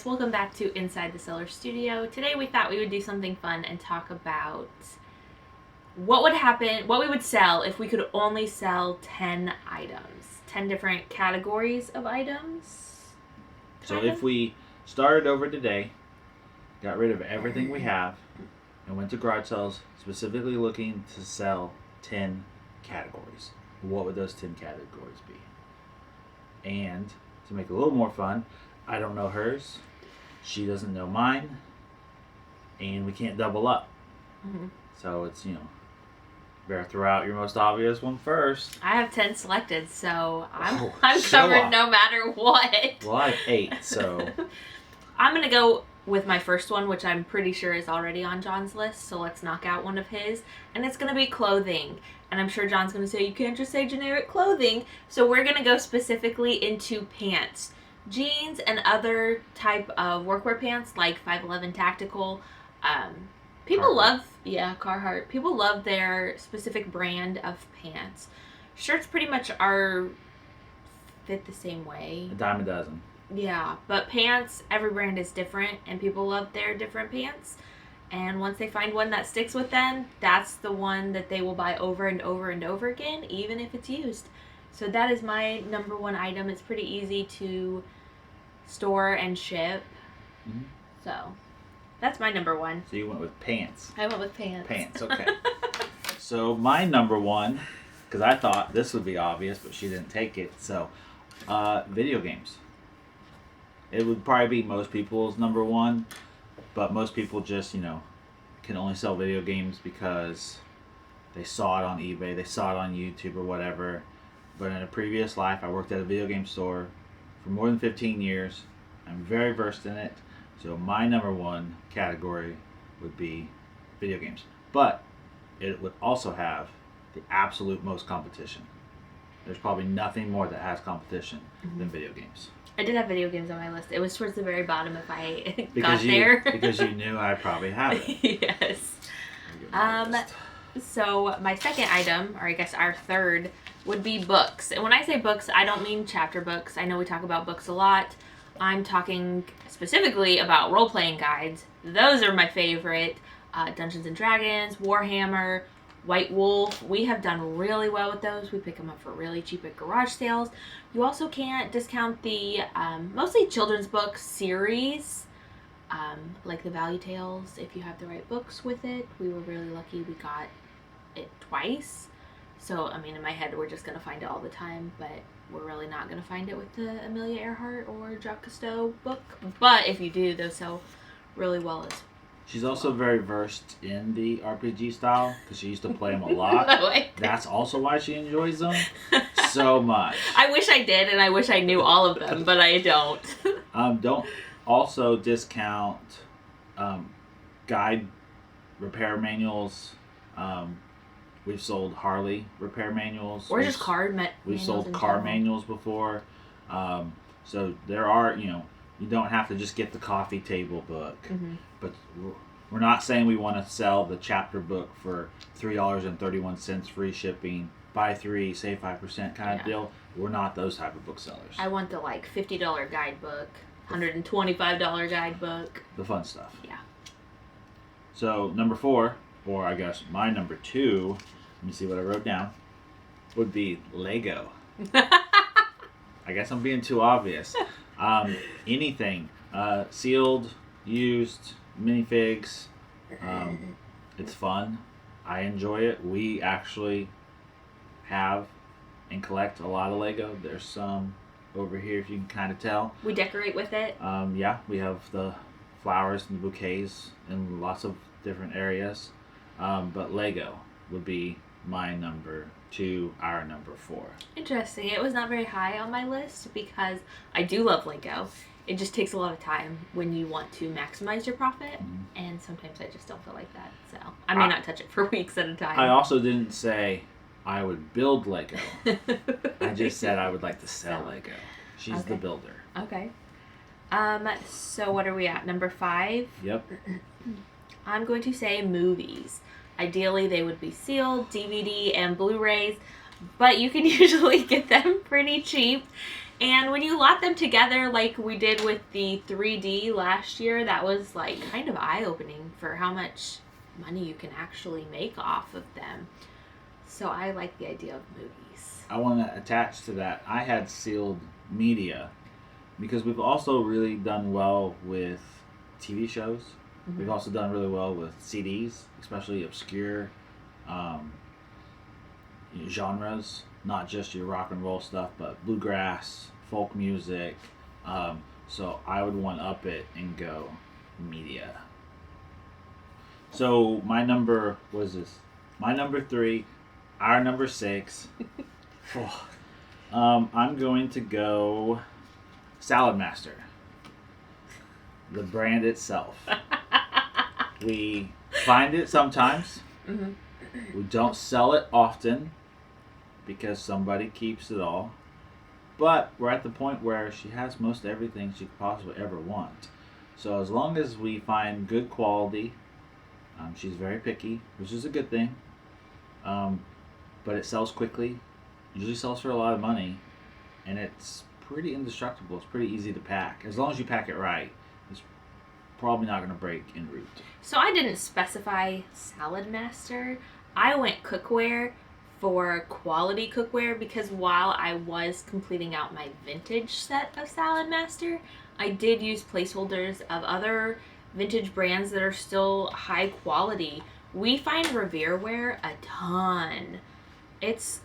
welcome back to Inside the Seller Studio. Today we thought we would do something fun and talk about what would happen, what we would sell if we could only sell 10 items. 10 different categories of items. So if we started over today, got rid of everything we have, and went to garage sales specifically looking to sell 10 categories, what would those 10 categories be? And to make it a little more fun, I don't know hers, she doesn't know mine, and we can't double up. Mm-hmm. So it's, better throw out your most obvious one first. I have 10 selected, so I'm show covered off. no matter what. Well, I have 8, so I'm going to go with my first one, which I'm pretty sure is already on John's list, so let's knock out one of his. And it's going to be clothing. And I'm sure John's going to say, you can't just say generic clothing. So we're going to go specifically into pants. Jeans and other type of workwear pants, like 511 Tactical. People Carhartt. love, Carhartt. People love their specific brand of pants. Shirts pretty much fit the same way. a dime a dozen. Yeah, but pants, every brand is different, and people love their different pants. And once they find one that sticks with them, that's the one that they will buy over and over and over again, even if it's used. So that is my number one item. It's pretty easy to store and ship. Mm-hmm. So that's my number one. So you went with pants. I went with pants. Pants, okay. So my number one, because I thought this would be obvious, but she didn't take it. So, video games. It would probably be most people's number one, but most people just, can only sell video games because they saw it on eBay, they saw it on YouTube or whatever. But in a previous life, I worked at a video game store for more than 15 years. I'm very versed in it. So my number one category would be video games. But it would also have the absolute most competition. There's probably nothing more that has competition than video games. I did have video games on my list. It was towards the very bottom if I Because got there. because you knew I'd probably have it. Yes. So my second item, or I guess our third, would be books. And when I say books, I don't mean chapter books. I know we talk about books a lot. I'm talking specifically about role-playing guides. Those are my favorite. Dungeons & Dragons, Warhammer, White Wolf. We have done really well with those. We pick them up for really cheap at garage sales. You also can't discount the mostly children's book series, like the Value Tales. If you have the right books with it, we were really lucky. We got it twice. So, in my head, we're just going to find it all the time, but we're really not going to find it with the Amelia Earhart or Jacques Cousteau book. But if you do, those sell really well as She's also very versed in the RPG style because she used to play them a lot. No, That's also why she enjoys them so much. I wish I did, and I wish I knew all of them, but I don't. Don't also discount guide repair manuals. We've sold Harley repair manuals. Or just car manuals. We've sold in car general. manuals before. So there are, you don't have to just get the coffee table book. Mm-hmm. But we're not saying we want to sell the chapter book for $3.31 free shipping, buy 3, save 5% kind of deal. We're not those type of booksellers. I want the $50 guidebook, $125 guidebook. The fun stuff. Yeah. So number 4, or I guess my number 2, let me see what I wrote down, would be Lego. I guess I'm being too obvious. Anything. Sealed, used, minifigs. It's fun. I enjoy it. We actually have and collect a lot of Lego. There's some over here if you can kind of tell. We decorate with it. Yeah, we have the flowers and the bouquets in lots of different areas. But Lego would be my number 2, our number 4. Interesting. It was not very high on my list because I do love Lego. It just takes a lot of time when you want to maximize your profit, and sometimes I just don't feel like that. So I may not touch it for weeks at a time. I also didn't say I would build Lego. I just said I would like to sell Lego. She's the builder. Okay. So what are we at? Number 5? Yep. I'm going to say movies. Ideally, they would be sealed, DVD, and Blu-rays, but you can usually get them pretty cheap. And when you lot them together like we did with the 3D last year, that was like kind of eye-opening for how much money you can actually make off of them. So I like the idea of movies. I want to attach to that. I had sealed media because we've also really done well with TV shows. Mm-hmm. We've also done really well with CDs, especially obscure genres, not just your rock and roll stuff, but bluegrass, folk music. So I would one up it and go media. So my number was this. My number 3, our number 6. I'm going to go Salad Master. The brand itself. We find it sometimes. Mm-hmm. We don't sell it often because somebody keeps it all. But we're at the point where she has most everything she could possibly ever want. So as long as we find good quality, she's very picky, which is a good thing. But it sells quickly. Usually sells for a lot of money, and it's pretty indestructible. It's pretty easy to pack. As long as you pack it right, it's probably not going to break en route. So I didn't specify Salad Master. I went cookware for quality cookware because while I was completing out my vintage set of Salad Master, I did use placeholders of other vintage brands that are still high quality. We find Revereware a ton. It's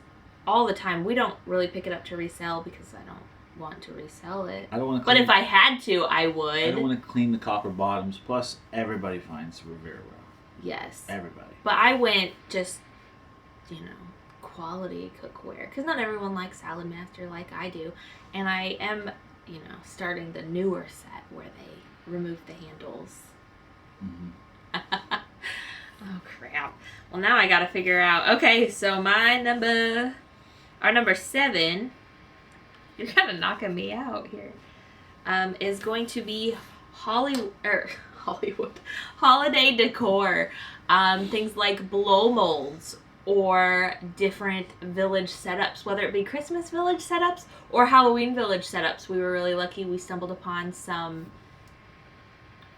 all the time. We don't really pick it up to resell because I don't want to resell it. I don't want to. But if I had to, I would. I don't want to clean the copper bottoms. Plus, everybody finds Revere well. Yes. Everybody. But I went just, quality cookware because not everyone likes Salad Master like I do, and I am, starting the newer set where they remove the handles. Mm-hmm. Oh crap! Well, now I gotta figure out. Okay, so our number 7. You're kind of knocking me out here. Is going to be Hollywood holiday decor. Things like blow molds or different village setups, whether it be Christmas village setups or Halloween village setups. We were really lucky. We stumbled upon some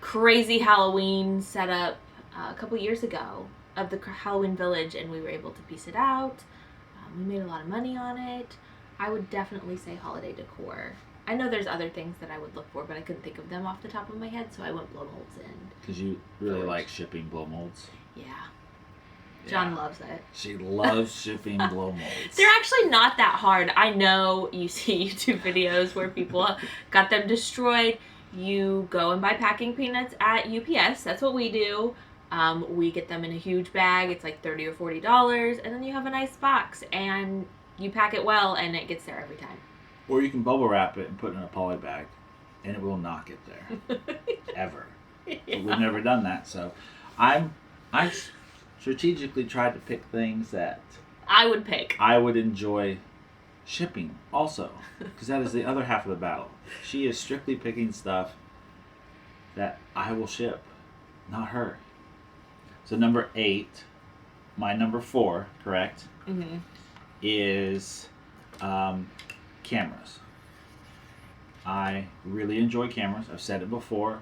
crazy Halloween setup a couple years ago of the Halloween village, and we were able to piece it out. We made a lot of money on it. I would definitely say holiday decor. I know there's other things that I would look for, but I couldn't think of them off the top of my head, so I went blow molds in. Because you really like shipping blow molds. Yeah. John loves it. She loves shipping blow molds. They're actually not that hard. I know you see YouTube videos where people got them destroyed. You go and buy packing peanuts at UPS. That's what we do. We get them in a huge bag. It's like $30 or $40, and then you have a nice box, and you pack it well, and it gets there every time. Or you can bubble wrap it and put it in a poly bag, and it will not get there. Ever. Yeah. But we've never done that, so I strategically tried to pick things that I would pick. I would enjoy shipping also, because that is the other half of the battle. She is strictly picking stuff that I will ship, not her. So number 8, my number 4, correct, Mm-hmm. is cameras. I really enjoy cameras. I've said it before.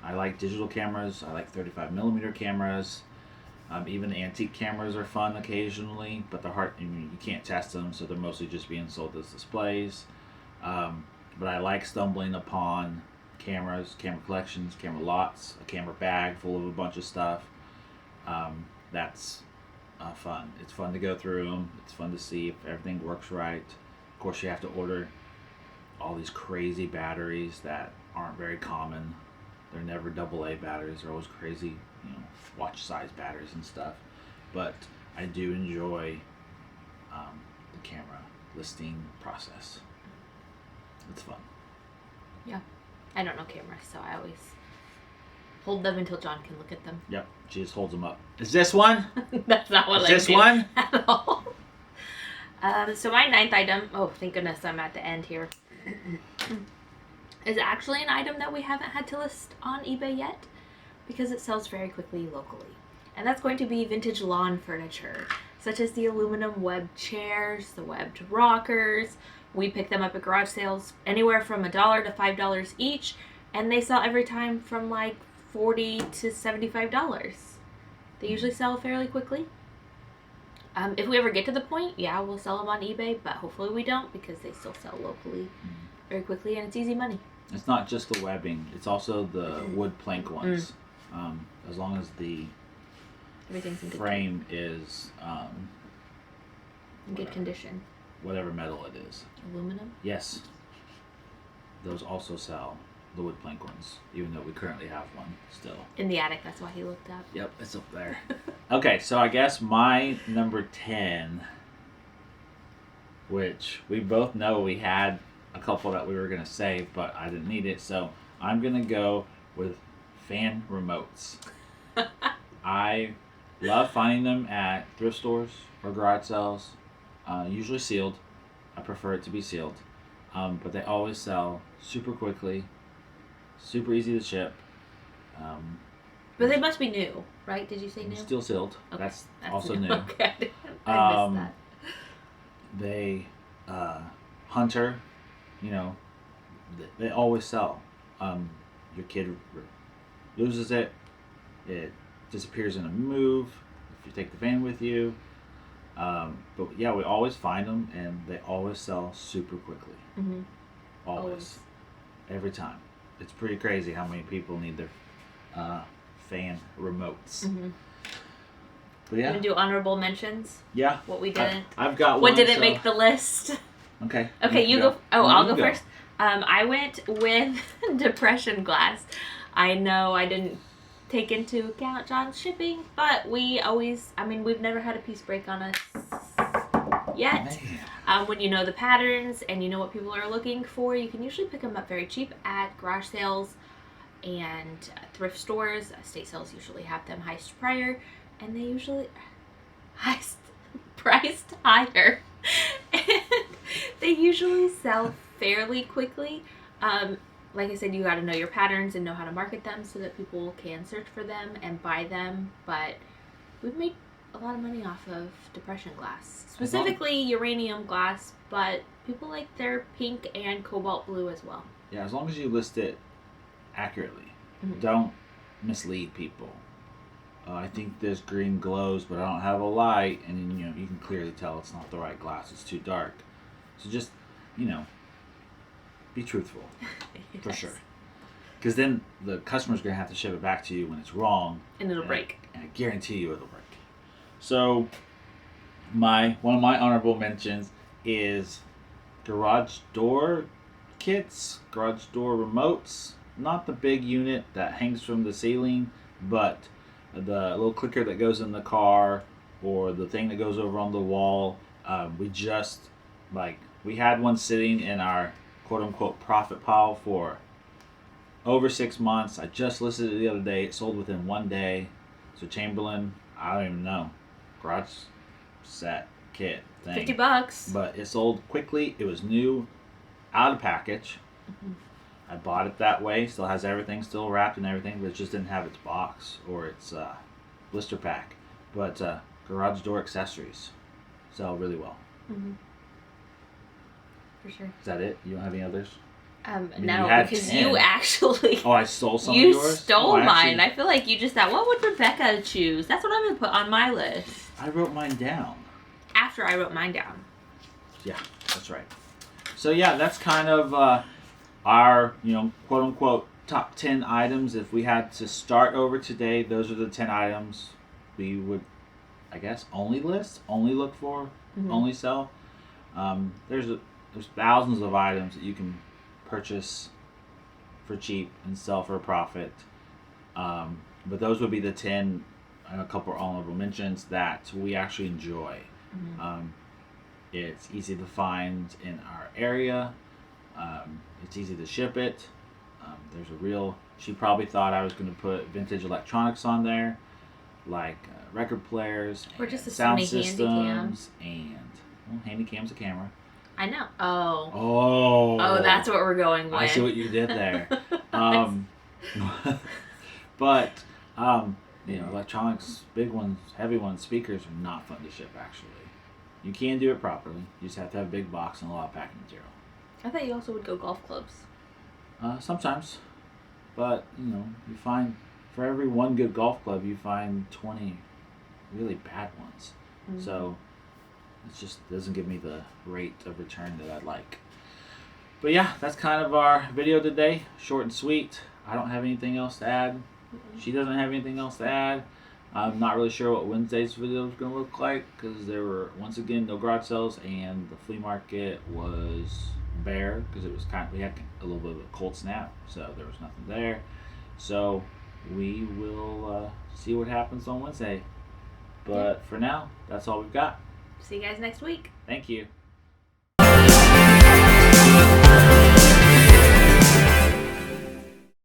I like digital cameras. I like 35mm cameras. Even antique cameras are fun occasionally, but they're hard. You can't test them, so they're mostly just being sold as displays. But I like stumbling upon cameras, camera collections, camera lots, a camera bag full of a bunch of stuff. That's fun. It's fun to go through them. It's fun to see if everything works right. Of course, you have to order all these crazy batteries that aren't very common. They're never AA batteries. They're always crazy, watch size batteries and stuff. But I do enjoy the camera listing process. It's fun. Yeah. I don't know cameras, so I always hold them until John can look at them. Yep. She just holds them up. Is this one? That's not what Is I this do one? at all. So my 9th item, oh thank goodness I'm at the end here, is actually an item that we haven't had to list on eBay yet because it sells very quickly locally. And that's going to be vintage lawn furniture. such as the aluminum webbed chairs, the webbed rockers. We pick them up at garage sales anywhere from $1 to $5 each, and they sell every time from like $40 to $75. They usually sell fairly quickly. If we ever get to the point, yeah, we'll sell them on eBay, but hopefully we don't because they still sell locally very quickly and it's easy money. It's not just the webbing; it's also the wood plank ones. As long as the Everything's in good frame is in good condition. whatever metal it is. Aluminum? Yes, those also sell the wood plank ones, even though we currently have one still. In the attic, that's why he looked up. Yep, it's up there. Okay, so I guess my number 10, which we both know we had a couple that we were going to save, but I didn't need it, so I'm going to go with fan remotes. I love finding them at thrift stores or garage sales, usually sealed. I prefer it to be sealed, but they always sell super quickly, super easy to ship. But they must be new, right? Did you say new? Still sealed. Okay, That's also new. Okay, I missed that. They, Hunter, they always sell. Your kid loses it, it disappears in a move if you take the van with you. But yeah, we always find them and they always sell super quickly. Mm-hmm. Always. Every time. It's pretty crazy how many people need their fan remotes. Mm-hmm. But yeah. You gonna do honorable mentions? Yeah. What we didn't? I've got one. What didn't make the list? Okay. Okay, you go. Oh, I'll go first. I went with depression glass. I know I didn't take into account John's shipping, but we've never had a piece break on us yet. When you know the patterns and you know what people are looking for, you can usually pick them up very cheap at garage sales and thrift stores. Estate sales usually have them priced higher, and they usually priced higher. And they usually sell fairly quickly. Like I said, you got to know your patterns and know how to market them so that people can search for them and buy them. But we've made a lot of money off of depression glass, specifically uranium glass, but people like their pink and cobalt blue as well. Yeah, as long as you list it accurately. Mm-hmm. Don't mislead people. I think this green glows, but I don't have a light, and you can clearly tell it's not the right glass. It's too dark. So just, be truthful. Yes. For sure. Because then the customer's going to have to ship it back to you when it's wrong. And it'll break. And I guarantee you it'll break. So, one of my honorable mentions is garage door kits, garage door remotes. Not the big unit that hangs from the ceiling, but the little clicker that goes in the car or the thing that goes over on the wall. We had one sitting in our quote-unquote profit pile for over 6 months. I just listed it the other day. It sold within 1 day. So Chamberlain, I don't even know, garage set kit thing. $50. But it sold quickly. It was new, out of package. Mm-hmm. I bought it that way. Still has everything, still wrapped and everything, but it just didn't have its box or its blister pack. But garage door accessories sell really well. Mm-hmm. For sure. Is that it? You don't have any others? No, because 10. you actually... Oh, I stole some of you yours? stole mine. I feel like you just thought, what would Rebecca choose? That's what I'm going to put on my list. I wrote mine down. After I wrote mine down. Yeah, that's right. So yeah, that's kind of our, quote-unquote top 10 items. If we had to start over today, those are the 10 items we would, I guess, only list, only look for, Mm-hmm. only sell. There's thousands of items that you can purchase for cheap and sell for a profit. But those would be the 10, a couple of honorable mentions that we actually enjoy. Mm-hmm. It's easy to find in our area. It's easy to ship it. She probably thought I was going to put vintage electronics on there, like record players, Or just a sound Sony systems, and Handycam's a camera. I know. Oh. Oh, that's what we're going with. I see what you did there. But You know, electronics, big ones, heavy ones, speakers are not fun to ship. Actually, you can do it properly. You just have to have a big box and a lot of packing material. I thought you also would go golf clubs. Sometimes, but you know, you find for every one good golf club, you find 20 really bad ones. Mm-hmm. So it just doesn't give me the rate of return that I'd like. But yeah, that's kind of our video today. Short and sweet. I don't have anything else to add. She doesn't have anything else to add. I'm not really sure what Wednesday's video is going to look like because there were, once again, no garage sales and the flea market was bare because it was we had a little bit of a cold snap, so there was nothing there. So we will see what happens on Wednesday. But for now, that's all we've got. See you guys next week. Thank you.